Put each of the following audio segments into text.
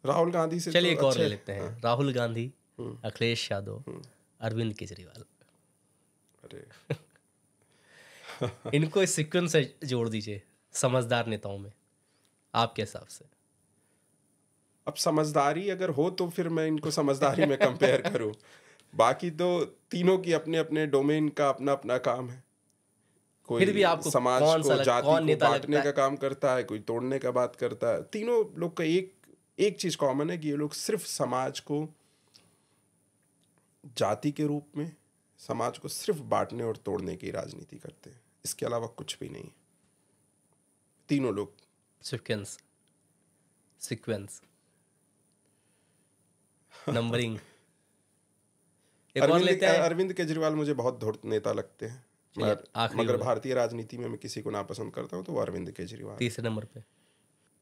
राहुल गांधी से चलिए तो एक और ले अच्छे। लेते हैं, राहुल गांधी, अखिलेश यादव, अरविंद केजरीवाल, अरे इनको इस सीक्वेंस से जोड़ दीजिए समझदार नेताओं में आपके हिसाब से। अब समझदारी अगर हो तो फिर मैं इनको समझदारी में कंपेयर करूं, बाकी तो तीनों की अपने अपने डोमेन का अपना अपना काम है। फिर भी कोई आपको समाज कौन सा को, जाति कौन को नेता लगता बांटने का है? काम करता है, कोई तोड़ने का बात करता है। तीनों लोग का एक एक चीज कॉमन है कि ये लोग सिर्फ समाज को जाति के रूप में, समाज को सिर्फ बांटने और तोड़ने की राजनीति करते हैं, इसके अलावा कुछ भी नहीं है तीनों लोग। Sequence, sequence, numbering. एक और लेते हैं। अरविंद केजरीवाल मुझे बहुत धूर्त नेता लगते हैं। चलिए आखिरी मगर हो गया, भारतीय राजनीति में मैं किसी को नापसंद करता हूँ तो वो अरविंद केजरीवाल। तीसरे नंबर पे।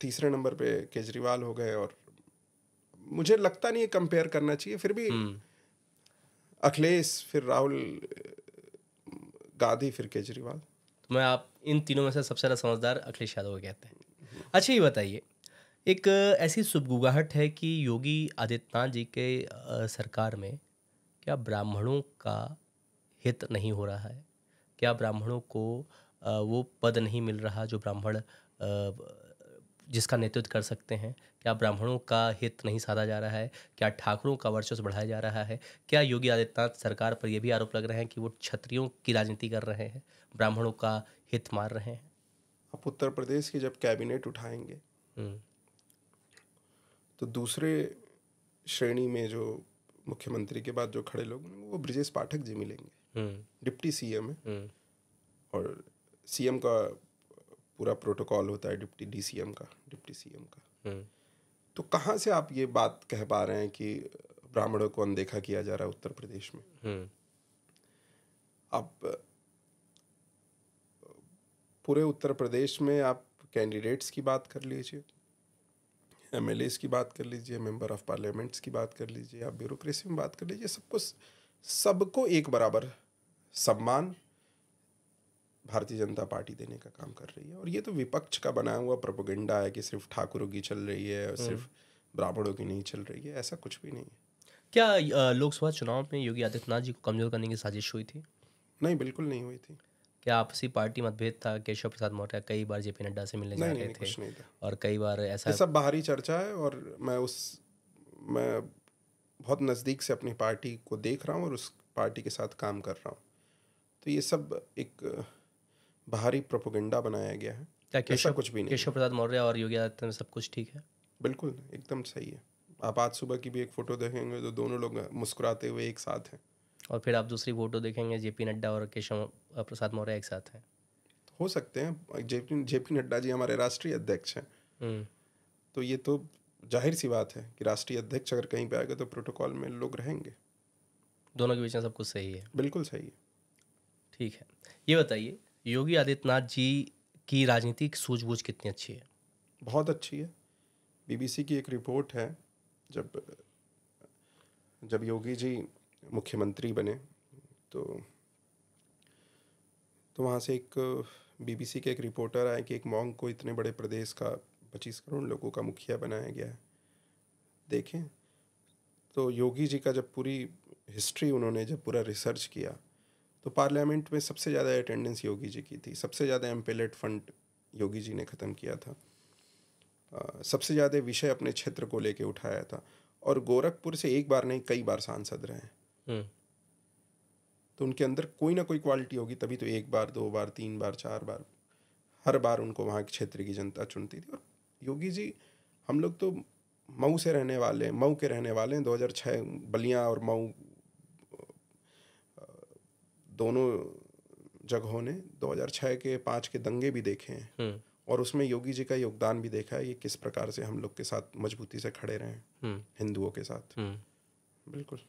तीसरे नंबर पे केजरीवाल हो गए, और मुझे लगता नहीं है कंपेयर करना चाहिए, फिर भी अखिलेश, फिर राहुल गांधी, फिर केजरीवाल। तो मैं आप इन तीनों में से सबसे ज़्यादा समझदार अखिलेश यादव को कहते हैं। अच्छा ये बताइए, एक ऐसी सुगबुगाहट है कि योगी आदित्यनाथ जी के सरकार में क्या ब्राह्मणों का हित नहीं हो रहा है? क्या ब्राह्मणों को वो पद नहीं मिल रहा जो ब्राह्मण जिसका नेतृत्व कर सकते हैं? क्या ब्राह्मणों का हित नहीं साधा जा रहा है? क्या ठाकुरों का वर्चस्व बढ़ाया जा रहा है? क्या योगी आदित्यनाथ सरकार पर यह भी आरोप लग रहे हैं कि वो क्षत्रियों की राजनीति कर रहे हैं, ब्राह्मणों का हित मार रहे हैं? आप उत्तर प्रदेश की जब कैबिनेट उठाएंगे तो दूसरे श्रेणी में जो मुख्यमंत्री के बाद जो खड़े लोग हैं वो ब्रजेश पाठक जी मिलेंगे, डिप्टी सीएम है। और सीएम का पूरा प्रोटोकॉल होता है डिप्टी डीसीएम का, डिप्टी सीएम का। तो कहाँ से आप ये बात कह पा रहे हैं कि ब्राह्मणों को अनदेखा किया जा रहा है उत्तर प्रदेश में? आप पूरे उत्तर प्रदेश में आप कैंडिडेट्स की बात कर लीजिए, एमएलएस की बात कर लीजिए, मेंबर ऑफ पार्लियामेंट्स की बात कर लीजिए, आप ब्यूरोक्रेसी में बात कर लीजिए, सबको एक बराबर सम्मान भारतीय जनता पार्टी देने का काम कर रही है। और ये तो विपक्ष का बनाया हुआ प्रोपेगेंडा है कि सिर्फ ठाकुरों की चल रही है और सिर्फ ब्राह्मणों की नहीं चल रही है। ऐसा कुछ भी नहीं है। क्या लोकसभा चुनाव में योगी आदित्यनाथ जी को कमजोर करने की साजिश हुई थी? नहीं, बिल्कुल नहीं हुई थी। क्या आपसी पार्टी मतभेद था? केशव प्रसाद मौर्य कई बार जेपी नड्डा से मिलने जा नहीं रहे नहीं, थे कुछ नहीं था। और कई बार ऐसा ये सब बाहरी चर्चा है, और मैं बहुत नज़दीक से अपनी पार्टी को देख रहा हूँ और उस पार्टी के साथ काम कर रहा हूँ। तो ये सब एक बाहरी प्रोपेगेंडा बनाया गया है। क्या ऐसा कुछ भी नहीं केशव है। प्रसाद मौर्य और योगी आदित्यनाथ में सब कुछ ठीक है? बिल्कुल एकदम सही है। आप आज सुबह की भी एक फ़ोटो देखेंगे तो दोनों लोग मुस्कुराते हुए एक साथ हैं। और फिर आप दूसरी फोटो देखेंगे जेपी नड्डा और केशव प्रसाद मौर्य एक साथ हैं। हो सकते हैं, जेपी नड्डा जी हमारे राष्ट्रीय अध्यक्ष हैं, तो ये तो जाहिर सी बात है कि राष्ट्रीय अध्यक्ष अगर कहीं पे आएगा तो प्रोटोकॉल में लोग रहेंगे। दोनों के बीच में सब कुछ सही है? बिल्कुल सही है। ठीक है। ये बताइए, योगी आदित्यनाथ जी की राजनीतिक सूझबूझ कितनी अच्छी है? बहुत अच्छी है। बीबीसी की एक रिपोर्ट है, जब योगी जी मुख्यमंत्री बने तो वहाँ से एक बीबीसी के एक रिपोर्टर आए कि एक मॉन्क को इतने बड़े प्रदेश का 25 करोड़ लोगों का मुखिया बनाया गया है। देखें तो योगी जी का जब पूरी हिस्ट्री उन्होंने जब पूरा रिसर्च किया तो पार्लियामेंट में सबसे ज़्यादा अटेंडेंस योगी जी की थी, सबसे ज़्यादा एम्पेलेट फंड योगी जी ने ख़त्म किया था, सबसे ज़्यादा विषय अपने क्षेत्र को लेके उठाया था, और गोरखपुर से एक बार नहीं कई बार सांसद रहे हैं। तो उनके अंदर कोई ना कोई क्वालिटी होगी, तभी तो एक बार, दो बार, तीन बार, चार बार, हर बार उनको वहाँ के क्षेत्र की जनता चुनती थी। और योगी जी, हम लोग तो मऊ के रहने वाले हैं। 2006 बलिया और मऊ दोनों जगहों ने 2006 के 5 के दंगे भी देखे हैं, और उसमें योगी जी का योगदान भी देखा है कि किस प्रकार से हम लोग के साथ मजबूती से खड़े रहे हिंदुओं के साथ। बिल्कुल।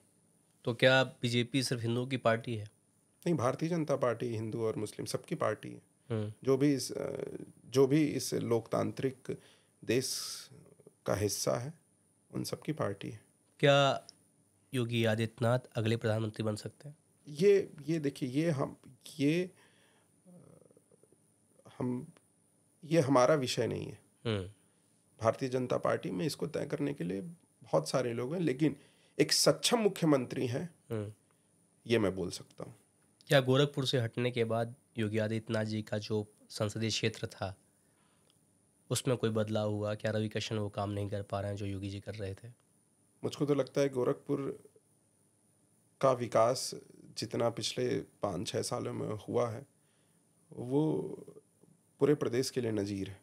तो क्या बीजेपी सिर्फ हिंदुओं की पार्टी है? नहीं, भारतीय जनता पार्टी हिंदू और मुस्लिम सबकी पार्टी है। जो भी इस लोकतांत्रिक देश का हिस्सा है उन सबकी पार्टी है। क्या योगी आदित्यनाथ अगले प्रधानमंत्री बन सकते हैं? ये देखिए, ये हमारा विषय नहीं है। भारतीय जनता पार्टी में इसको तय करने के लिए बहुत सारे लोग हैं, लेकिन एक सक्षम मुख्यमंत्री हैं, ये मैं बोल सकता हूँ। क्या गोरखपुर से हटने के बाद योगी आदित्यनाथ जी का जो संसदीय क्षेत्र था उसमें कोई बदलाव हुआ? क्या रवि किशन वो काम नहीं कर पा रहे हैं जो योगी जी कर रहे थे? मुझको तो लगता है गोरखपुर का विकास जितना पिछले 5-6 सालों में हुआ है वो पूरे प्रदेश के लिए नज़ीर है।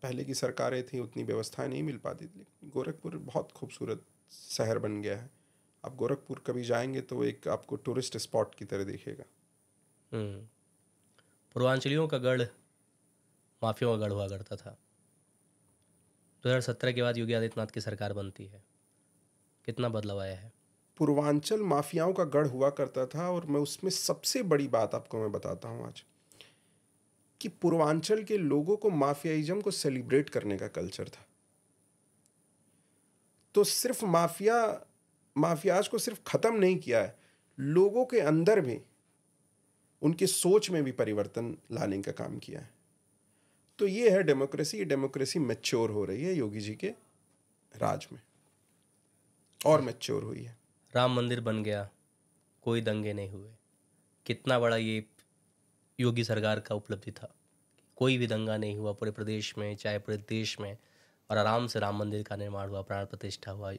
पहले की सरकारें थी, उतनी व्यवस्थाएं नहीं मिल पाती थी, लेकिन गोरखपुर बहुत खूबसूरत शहर बन गया है। आप गोरखपुर कभी जाएंगे तो एक आपको टूरिस्ट स्पॉट की तरह दिखेगा। पूर्वांचलियों का गढ़ माफियों का गढ़ हुआ करता था। 2017 के बाद योगी आदित्यनाथ की सरकार बनती है, कितना बदलाव आया है? पूर्वांचल माफियाओं का गढ़ हुआ करता था, और मैं उसमें सबसे बड़ी बात आपको मैं बताता हूँ आज, कि पूर्वांचल के लोगों को माफियाइज्म को सेलिब्रेट करने का कल्चर था। तो सिर्फ माफियाज को सिर्फ खत्म नहीं किया है, लोगों के अंदर भी, उनकी सोच में भी परिवर्तन लाने का काम किया है। तो ये है डेमोक्रेसी। ये डेमोक्रेसी मैच्योर हो रही है योगी जी के राज में, और मैच्योर हुई है। राम मंदिर बन गया, कोई दंगे नहीं हुए, कितना बड़ा ये योगी सरकार का उपलब्धि था। कोई भी दंगा नहीं हुआ पूरे प्रदेश में, चाहे पूरे देश में, और आराम से राम मंदिर का निर्माण हुआ, प्राण प्रतिष्ठा हुआ।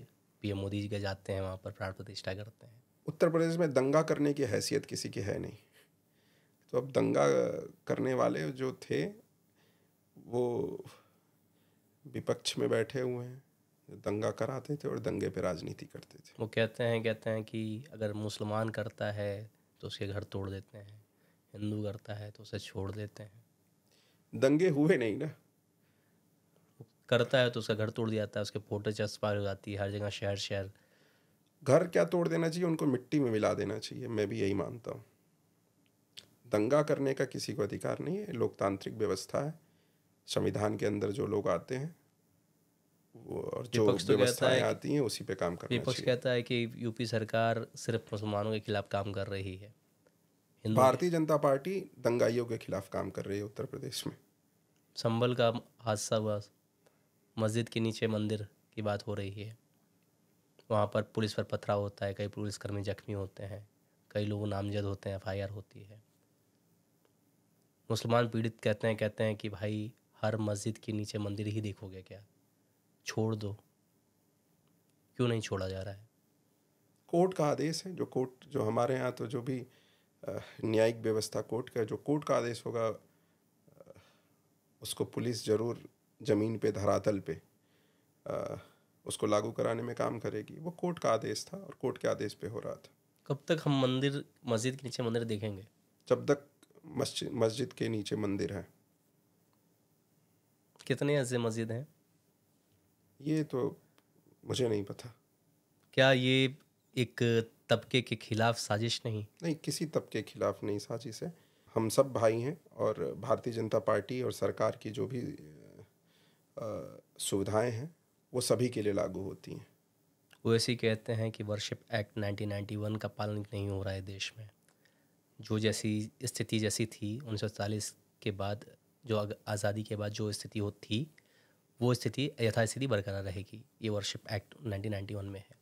पीएम मोदी जी के जाते हैं वहाँ पर, प्राण प्रतिष्ठा करते हैं। उत्तर प्रदेश में दंगा करने की हैसियत किसी की है नहीं, तो अब दंगा करने वाले जो थे वो विपक्ष में बैठे हुए हैं, जो दंगा कराते थे और दंगे पे राजनीति करते थे। वो कहते हैं कि अगर मुसलमान करता है तो उसके घर तोड़ देते हैं, हिंदू करता है तो उसे छोड़ देते हैं। दंगे हुए नहीं ना, करता है तो उसका घर तोड़ दिया जाता है, उसके फोटो चस्पा हो जाती है हर जगह, शहर शहर। घर क्या तोड़ देना चाहिए, उनको मिट्टी में मिला देना चाहिए। मैं भी यही मानता हूँ। दंगा करने का किसी को अधिकार नहीं है। लोकतांत्रिक व्यवस्था है, संविधान के अंदर जो लोग आते हैं वो, और जो विपक्ष तो कहता व्यवस्थाएं है कि आती हैं उसी पे काम करना विपक्ष चाहिए। कहता है कि यूपी सरकार सिर्फ मुसलमानों के खिलाफ काम कर रही है, हिंदुओं के। भारतीय जनता पार्टी दंगाइयों के खिलाफ काम कर रही है उत्तर प्रदेश में। संभल का हादसा हुआ, मस्जिद के नीचे मंदिर की बात हो रही है, वहाँ पर पुलिस पर पथराव होता है, कई पुलिसकर्मी जख्मी होते हैं, कई लोग नामजद होते हैं, एफआईआर होती है। मुसलमान पीड़ित कहते हैं कि भाई हर मस्जिद के नीचे मंदिर ही देखोगे क्या, छोड़ दो। क्यों नहीं छोड़ा जा रहा है? कोर्ट का आदेश है, जो हमारे यहाँ तो जो भी न्यायिक व्यवस्था कोर्ट का, जो कोर्ट का आदेश होगा उसको पुलिस जरूर ज़मीन पे, धरातल पे उसको लागू कराने में काम करेगी। वो कोर्ट का आदेश था और कोर्ट के आदेश पे हो रहा था। कब तक हम मस्जिद के नीचे मंदिर देखेंगे? जब तक मस्जिद के नीचे मंदिर है। कितने ऐसे मस्जिद हैं? ये तो मुझे नहीं पता। क्या ये एक तबके के खिलाफ साजिश नहीं? नहीं, किसी तबके के खिलाफ नहीं साजिश है। हम सब भाई हैं, और भारतीय जनता पार्टी और सरकार की जो भी सुविधाएं हैं वो सभी के लिए लागू होती हैं। ओवैसी कहते हैं कि वर्शिप एक्ट 1991 का पालन नहीं हो रहा है देश में। जो जैसी स्थिति जैसी थी 1947 के बाद, जो आज़ादी के बाद जो स्थिति हो थी, वो स्थिति यथास्थिति बरकरार रहेगी। ये वर्शिप एक्ट 1991 में है,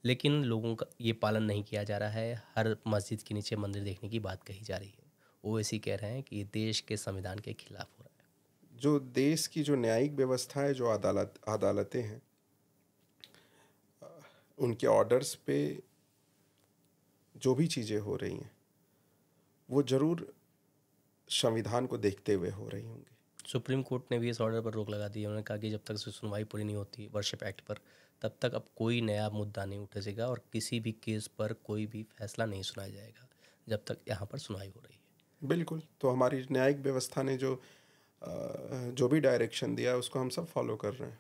लेकिन लोगों का ये पालन नहीं किया जा रहा है। हर मस्जिद के नीचे मंदिर देखने की बात कही जा रही है। ओवैसी कह रहे हैं कि ये देश के संविधान के खिलाफ हो रहा है। जो देश की जो न्यायिक व्यवस्था है, जो अदालतें हैं, उनके ऑर्डर्स पे जो भी चीज़ें हो रही हैं वो ज़रूर संविधान को देखते हुए हो रही होंगी। सुप्रीम कोर्ट ने भी इस ऑर्डर पर रोक लगा दी है। उन्होंने कहा कि जब तक सुनवाई पूरी नहीं होती वर्शिप एक्ट पर, तब तक अब कोई नया मुद्दा नहीं उठेगा और किसी भी केस पर कोई भी फैसला नहीं सुनाया जाएगा जब तक यहाँ पर सुनवाई हो रही है। बिल्कुल। तो हमारी न्यायिक व्यवस्था ने जो भी डायरेक्शन दिया है उसको हम सब फॉलो कर रहे हैं।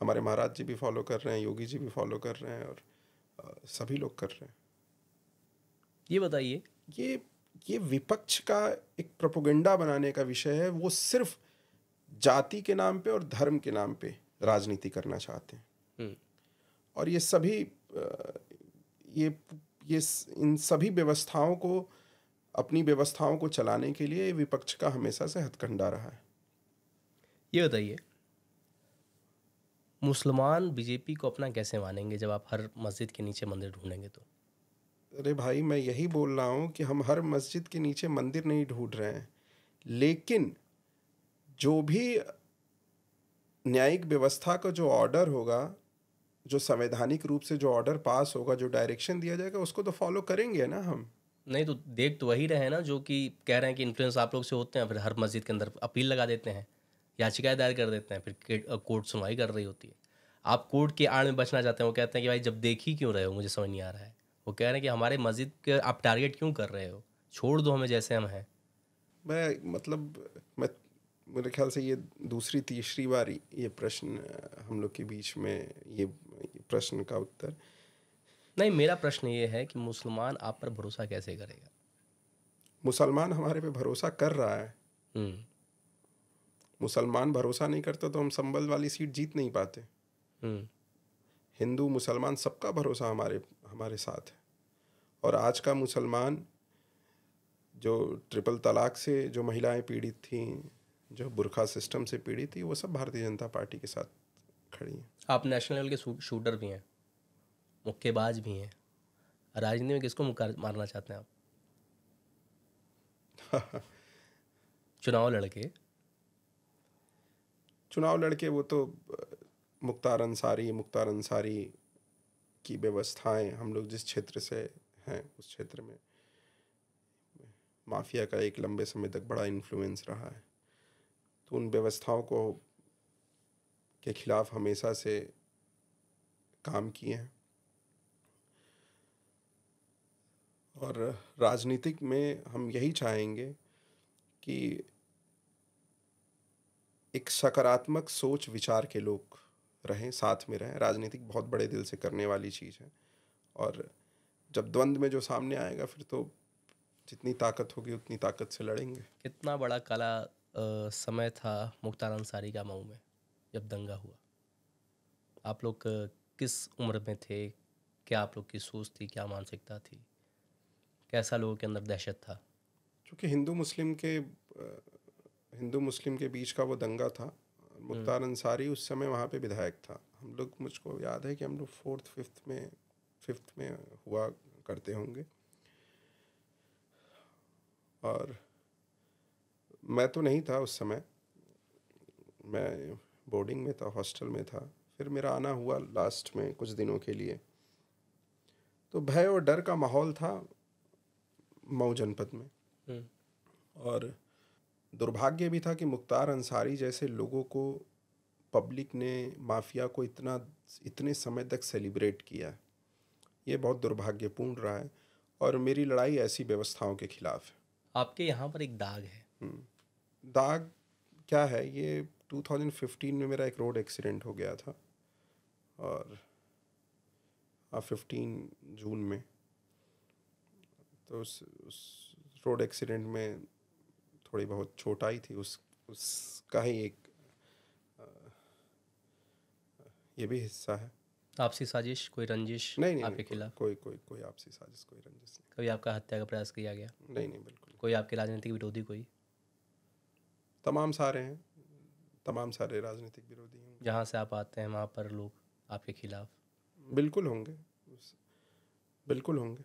हमारे महाराज जी भी फॉलो कर रहे हैं, योगी जी भी फॉलो कर रहे हैं, और सभी लोग कर रहे हैं। ये बताइए, ये विपक्ष का एक प्रोपेगेंडा बनाने का विषय है। वो सिर्फ जाति के नाम पे और धर्म के नाम पे राजनीति करना चाहते हैं। और ये सभी इन सभी व्यवस्थाओं को, अपनी व्यवस्थाओं को चलाने के लिए विपक्ष का हमेशा से हथकंडा रहा है। ये बताइए, मुसलमान बीजेपी को अपना कैसे मानेंगे जब आप हर मस्जिद के नीचे मंदिर ढूंढेंगे तो? अरे भाई, मैं यही बोल रहा हूँ कि हम हर मस्जिद के नीचे मंदिर नहीं ढूंढ रहे हैं, लेकिन जो भी न्यायिक व्यवस्था का जो ऑर्डर होगा, जो संवैधानिक रूप से जो ऑर्डर पास होगा, जो डायरेक्शन दिया जाएगा, उसको तो फॉलो करेंगे ना हम। नहीं तो देख तो वही रहे हैं ना, जो कि कह रहे हैं कि इन्फ्लुएंस आप लोग से होते हैं, फिर हर मस्जिद के अंदर अपील लगा देते हैं, याचिकाएं दायर कर देते हैं, फिर कोर्ट सुनवाई कर रही होती है। आप कोर्ट के आड़ में बचना चाहते हैं, वो कहते हैं कि भाई जब देख ही क्यों रहे हो, मुझे समझ नहीं आ रहा है। वो कह रहे हैं कि हमारे मस्जिद के आप टारगेट क्यों कर रहे हो, छोड़ दो हमें जैसे हम हैं। मैं मेरे ख्याल से ये दूसरी तीसरी बार ये प्रश्न हम लोग के बीच में, ये प्रश्न का उत्तर। नहीं, मेरा प्रश्न ये है कि मुसलमान आप पर भरोसा कैसे करेगा? मुसलमान हमारे पे भरोसा कर रहा है। हम्म। मुसलमान भरोसा नहीं करता तो हम संभल वाली सीट जीत नहीं पाते। हम्म। हिंदू मुसलमान सबका भरोसा हमारे हमारे साथ है। और आज का मुसलमान, जो ट्रिपल तलाक से जो महिलाएं पीड़ित थीं, जो बुरखा सिस्टम से पीड़ित थी, वो सब भारतीय जनता पार्टी के साथ खड़ी हैं। आप नेशनल लेवल के शूटर भी हैं, मुक्केबाज भी हैं, राजनीति में किसको मारना चाहते हैं आप? चुनाव लड़के। चुनाव लड़के वो तो मुख्तार अंसारी की व्यवस्थाएं, हम लोग जिस क्षेत्र से हैं उस क्षेत्र में माफिया का एक लंबे समय तक बड़ा इन्फ्लुएंस रहा है, तो उन व्यवस्थाओं को के खिलाफ हमेशा से काम किए हैं। और राजनीतिक में हम यही चाहेंगे कि एक सकारात्मक सोच विचार के लोग रहें, साथ में रहें। राजनीतिक बहुत बड़े दिल से करने वाली चीज़ है, और जब द्वंद्व में जो सामने आएगा, फिर तो जितनी ताकत होगी उतनी ताकत से लड़ेंगे। कितना बड़ा काला समय था मुख्तार अंसारी का मऊ में जब दंगा हुआ? आप लोग किस उम्र में थे? क्या आप लोग की सोच थी, क्या मानसिकता थी, कैसा लोगों के अंदर दहशत था? क्योंकि हिंदू मुस्लिम के बीच का वो दंगा था। मुख्तार अंसारी उस समय वहाँ पे विधायक था। हम लोग, मुझको याद है कि हम लोग फिफ्थ में हुआ करते होंगे, और मैं तो नहीं था उस समय, मैं बोर्डिंग में था, हॉस्टल में था। फिर मेरा आना हुआ लास्ट में कुछ दिनों के लिए, तो भय और डर का माहौल था मऊ जनपद में। और दुर्भाग्य भी था कि मुख्तार अंसारी जैसे लोगों को पब्लिक ने, माफिया को इतने समय तक सेलिब्रेट किया। ये बहुत दुर्भाग्यपूर्ण रहा है, और मेरी लड़ाई ऐसी व्यवस्थाओं के खिलाफ है। आपके यहाँ पर एक दाग है। दाग क्या है? ये 2015 में मेरा एक रोड एक्सीडेंट हो गया था, और 15 जून में। तो उस रोड एक्सीडेंट में थोड़ी बहुत चोट आई थी। उसका ही एक ये भी हिस्सा है। आपसी साजिश, कोई रंजिश नहीं, आपके खिलाफ? कोई आपसी साजिश, कोई रंजिश नहीं। कभी आपका हत्या का प्रयास किया गया? नहीं, बिल्कुल। कोई आपके राजनीतिक विरोधी कोई? तमाम सारे हैं, तमाम सारे राजनीतिक विरोधी हैं। जहाँ से आप आते हैं वहाँ पर लोग आपके खिलाफ? बिल्कुल होंगे, बिल्कुल होंगे।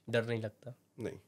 डर नहीं लगता? नहीं।